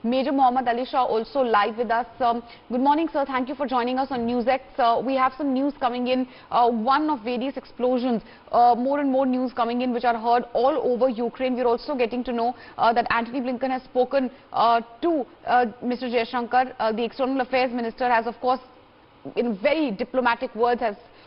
Major Mohammed Ali Shah also live with us. Good morning, sir. Thank you for joining us on NewsX. We have some news coming in, one of various explosions, more and more news coming in which are heard all over Ukraine. We're also getting to know that Antony Blinken has spoken to Mr. Jaishankar. The External Affairs Minister has, of course, in very diplomatic words,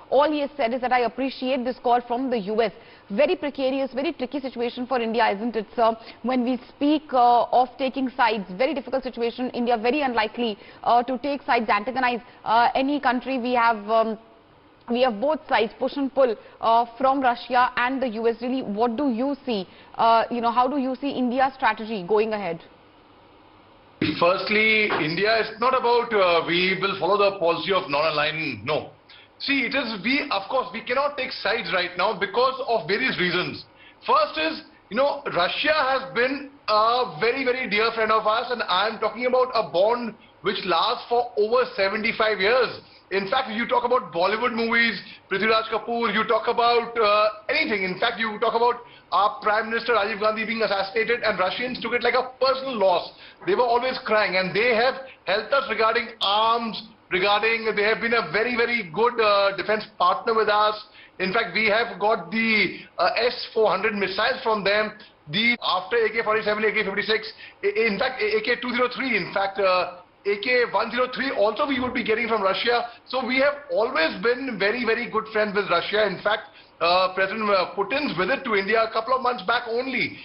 all he has said is that I appreciate this call from the US. Very precarious, very tricky situation for India, isn't it, sir? When we speak of taking sides, very difficult situation. India very unlikely to take sides, antagonize any country. We have both sides, push and pull from Russia and the US. Really, what do you see? How do you see India's strategy going ahead? Firstly, India is not about we will follow the policy of non-alignment. No. See, of course, we cannot take sides right now because of various reasons. First is, Russia has been a very, very dear friend of ours, and I am talking about a bond which lasts for over 75 years. In fact, you talk about Bollywood movies, Prithviraj Kapoor, you talk about anything. In fact, you talk about our Prime Minister Rajiv Gandhi being assassinated, and Russians took it like a personal loss. They were always crying, and they have helped us regarding arms, they have been a very, very good defense partner with us. In fact, we have got the S-400 missiles from them. After AK-47, AK-56, in fact, AK-203, in fact, AK-103 also we would be getting from Russia. So we have always been very, very good friends with Russia. In fact, President Putin's visit to India a couple of months back only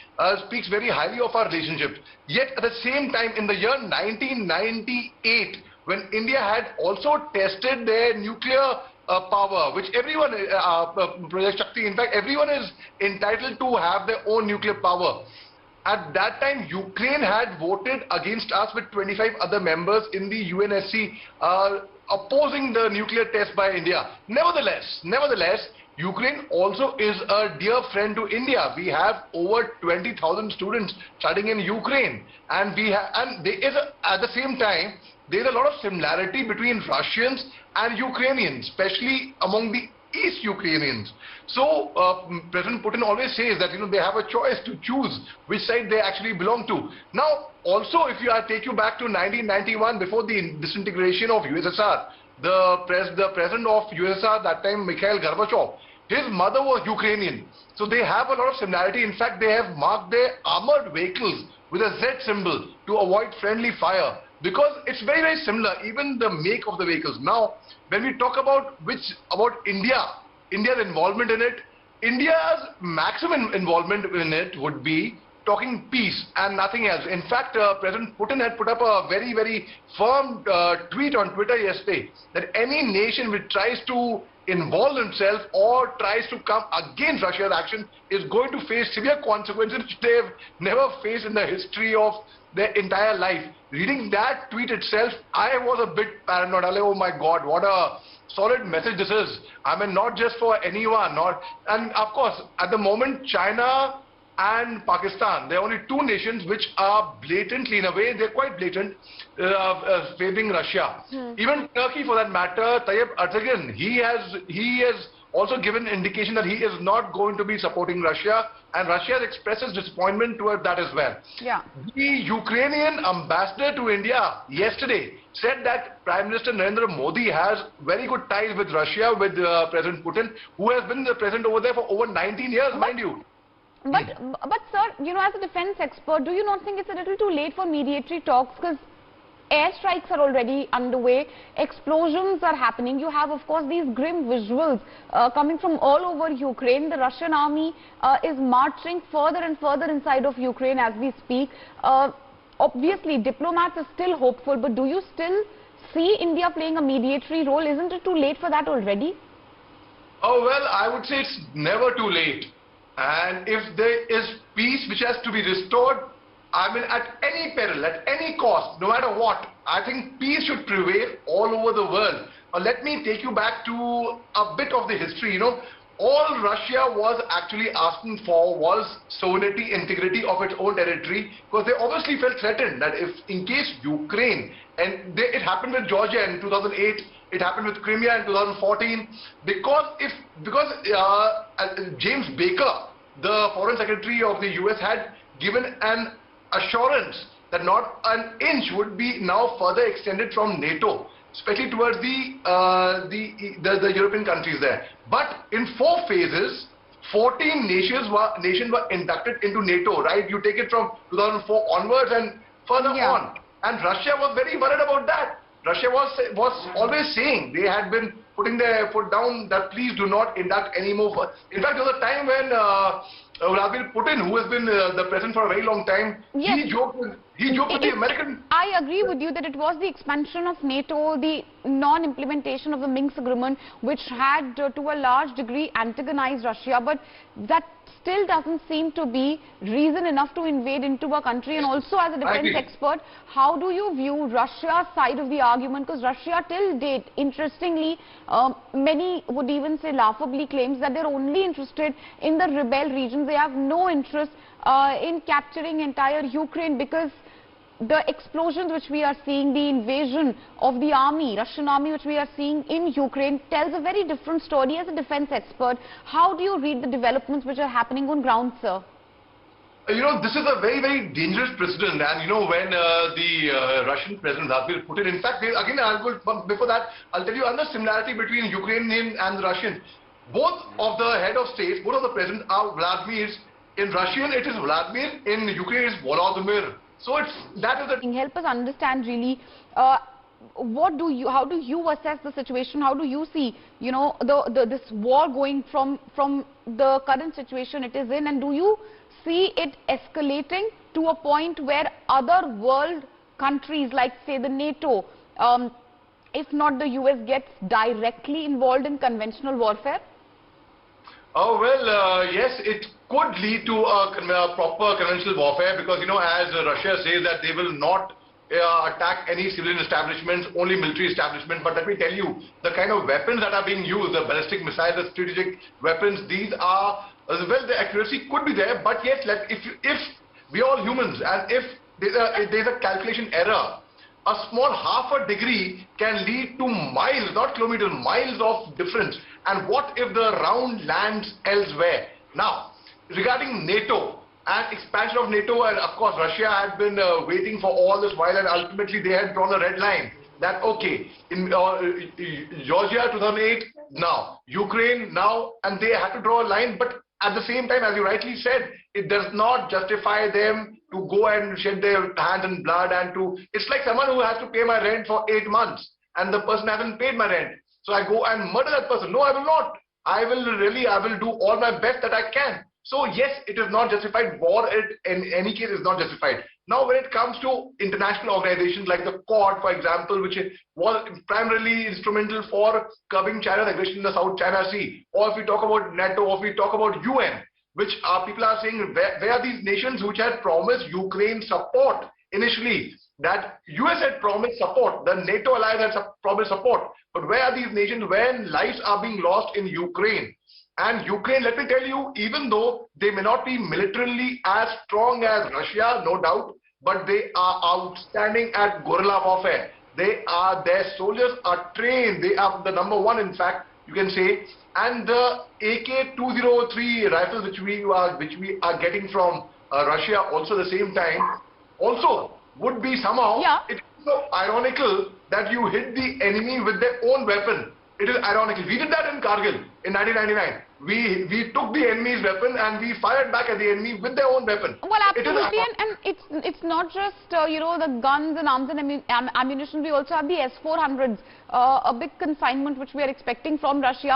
speaks very highly of our relationship. Yet at the same time, in the year 1998, when India had also tested their nuclear power, which everyone, Project Shakti, in fact, everyone is entitled to have their own nuclear power. At that time, Ukraine had voted against us with 25 other members in the UNSC opposing the nuclear test by India. Nevertheless, Ukraine also is a dear friend to India. We have over 20,000 students studying in Ukraine, and at the same time, there is a lot of similarity between Russians and Ukrainians, especially among the East Ukrainians. So President Putin always says that they have a choice to choose which side they actually belong to. Now, also, if I take you back to 1991, before the disintegration of USSR, the president of USSR that time, Mikhail Gorbachev, his mother was Ukrainian. So they have a lot of similarity. In fact, they have marked their armored vehicles with a Z symbol to avoid friendly fire, because it's very, very similar, even the make of the vehicles. Now, when we talk about India's involvement in it, India's maximum involvement in it would be talking peace and nothing else. In fact, President Putin had put up a very, very firm tweet on Twitter yesterday that any nation which tries to involve himself or tries to come against Russia's action is going to face severe consequences which they have never faced in the history of their entire life. Reading that tweet itself, I was a bit paranoid. I was like, oh my God, what a solid message this is. I mean, not just for anyone. And of course, at the moment, China and Pakistan, there are only two nations which are blatantly, in a way, they're quite blatant, favoring Russia. Even Turkey, for that matter, Tayyip Erdogan, he has also given indication that he is not going to be supporting Russia, and Russia has expressed his disappointment toward that as well. Yeah. The Ukrainian ambassador to India yesterday said that Prime Minister Narendra Modi has very good ties with Russia, with President Putin, who has been the president over there for over 19 years, mind you. But sir, as a defense expert, do you not think it's a little too late for mediatory talks? Because airstrikes are already underway, explosions are happening. You have, of course, these grim visuals coming from all over Ukraine. The Russian army is marching further and further inside of Ukraine as we speak. Obviously, diplomats are still hopeful, but do you still see India playing a mediatory role? Isn't it too late for that already? Oh, well, I would say it's never too late. And if there is peace which has to be restored, I mean, at any peril, at any cost, no matter what, I think peace should prevail all over the world. Let me take you back to a bit of the history. All Russia was actually asking for was sovereignty, integrity of its own territory, because they obviously felt threatened that if, in case Ukraine, and it happened with Georgia in 2008, it happened with Crimea in 2014, because James Baker, the Foreign Secretary of the US, had given an assurance that not an inch would be now further extended from NATO, especially towards the European countries there. But in 4 phases, 14 nations were inducted into NATO, right? You take it from 2004 onwards and further on. And Russia was very worried about that. Russia was always saying, they had been putting their foot down that please do not induct any more. In fact, there was a time when Vladimir Putin, who has been the president for a very long time, he joked with the American... I agree with you that it was the expansion of NATO, the non-implementation of the Minsk agreement, which had to a large degree antagonized Russia, but that still doesn't seem to be reason enough to invade into a country. And also, as a defense expert, how do you view Russia's side of the argument? Because Russia till date, interestingly, many would even say laughably claims that they're only interested in the rebel regions. They have no interest in capturing entire Ukraine, because the explosions which we are seeing, the invasion of the army, Russian army, which we are seeing in Ukraine, tells a very different story. As a defense expert, how do you read the developments which are happening on ground, sir? You know, this is a very, very dangerous precedent. And you know, when the Russian president Vladimir Putin, in fact, again, before that, I'll tell you another similarity between Ukrainian and the Russian. Both of the head of states, both of the presidents are Vladimir's. In Russian, it is Vladimir. In Ukraine, it is Volodymyr. So that is the... Help us understand really, how do you assess the situation? How do you see, you know, this war going from the current situation it is in, and do you see it escalating to a point where other world countries like, say, the NATO, if not the US, gets directly involved in conventional warfare? Oh, well, yes, it could lead to a proper conventional warfare, because, you know, as Russia says that they will not attack any civilian establishments, only military establishments. But let me tell you, the kind of weapons that are being used, the ballistic missiles, the strategic weapons, these are, well, the accuracy could be there, but yes, if we are all humans, and if there's a calculation error, a small half a degree can lead to miles, not kilometers, miles of difference. And what if the round lands elsewhere? Now, regarding NATO and expansion of NATO, and of course Russia had been waiting for all this while, and ultimately they had drawn a red line that, okay, in Georgia 2008, now, Ukraine now, and they had to draw a line. But at the same time, as you rightly said, it does not justify them to go and shed their hands in blood, and to, it's like someone who has to pay my rent for 8 months and the person hasn't paid my rent. So I go and murder that person. No, I will not. I will do all my best that I can. So yes, it is not justified. War, in any case, is not justified. Now, when it comes to international organizations like the Quad, for example, which was primarily instrumental for curbing China's aggression in the South China Sea, or if we talk about NATO, or if we talk about UN, which people are saying, where are these nations which had promised Ukraine support initially? That US had promised support, the NATO alliance had promised support, but where are these nations when lives are being lost in Ukraine? And Ukraine, let me tell you, even though they may not be militarily as strong as Russia, no doubt, but they are outstanding at guerrilla warfare. Their soldiers are trained. They are the #1, in fact, you can say. And the AK-203 rifles which we are getting from Russia, also the same time, also would be somehow, it's so ironical that you hit the enemy with their own weapon. It is ironical. We did that in Kargil in 1999. We took the enemy's weapon and we fired back at the enemy with their own weapon. Well, absolutely, and it's not just you know, the guns and arms and ammunition. We also have the S-400s, a big consignment which we are expecting from Russia.